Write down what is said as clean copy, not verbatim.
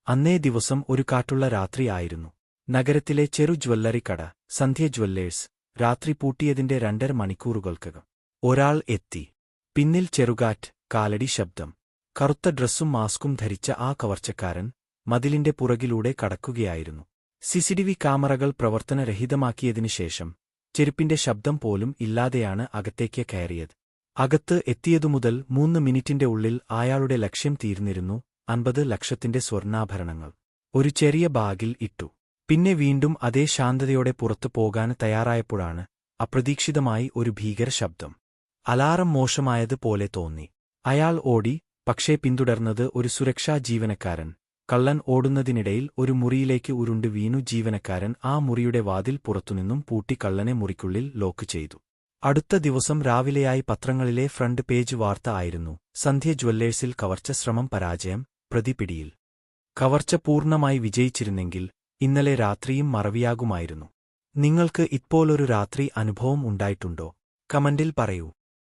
അന്നേ ദിവസം ഒരു കാറ്റുള്ള രാത്രി ആയിരുന്നു. നഗരത്തിലെ ചെറു ജ്വല്ലറി കട സന്ധ്യ ജ്വല്ലേഴ്സ് രാത്രി പൂട്ടിയതിന്റെ 2.5 മണിക്കൂറുകൾക്കകം ഒരാൾ എത്തി. പിന്നിൽ ചെറുകാറ്റ്, കാലടി ശബ്ദം. കറുത്ത ഡ്രസ്സും മാസ്കും ധരിച്ച ആ കവർച്ചക്കാരൻ മതിലിന്റെ പുറകിലൂടെ കടക്കുകയായിരുന്നു. സിസിടിവി ക്യാമറകൾ പ്രവർത്തനരഹിതമാക്കിയതിനുശേഷം ചെരുപ്പിന്റെ ശബ്ദം പോലും ഇല്ലാതെയാണ് അകത്തേക്ക് കയറിയത്. അകത്ത് എത്തിയതുമുതൽ 3 മിനിറ്റിന്റെ ഉള്ളിൽ അയാളുടെ ലക്ഷ്യം തീർന്നിരുന്നു. 50 ലക്ഷത്തിന്റെ സ്വർണ്ണാഭരണങ്ങൾ ഒരു ചെറിയ ബാഗിൽ ഇട്ടു. പിന്നെ വീണ്ടും അതേ ശാന്തതയോടെ പുറത്തു പോകാൻ തയ്യാറായപ്പോഴാണ് അപ്രതീക്ഷിതമായി ഒരു ഭീകര ശബ്ദം. അലാറം മോശമായത് പോലെ തോന്നി. അയാൾ ഓടി, പക്ഷേ പിന്തുടർന്നത് ഒരു സുരക്ഷാ ജീവനക്കാരൻ. കള്ളൻ ഓടുന്നതിനിടയിൽ ഒരു മുറിയിലേക്ക് ഉരുണ്ട് വീണു. ജീവനക്കാരൻ ആ മുറിയുടെ വാതിൽ പുറത്തുനിന്നും പൂട്ടി കള്ളനെ മുറിക്കുള്ളിൽ ലോക്ക് ചെയ്തു. അടുത്ത ദിവസം രാവിലെയായി പത്രങ്ങളിലെ ഫ്രണ്ട് പേജ് വാർത്ത ആയിരുന്നു: സന്ധ്യ ജ്വല്ലേഴ്സിൽ കവർച്ച ശ്രമം പരാജയം, പ്രതി പിടിയിൽ. കവർച്ച പൂർണ്ണമായി വിജയിച്ചിരുന്നെങ്കിൽ ഇന്നലെ രാത്രിയും മറവിയാകുമായിരുന്നു. നിങ്ങൾക്ക് ഇപ്പോഴൊരു രാത്രി അനുഭവം ഉണ്ടായിട്ടുണ്ടോ? കമന്റിൽ പറയൂ.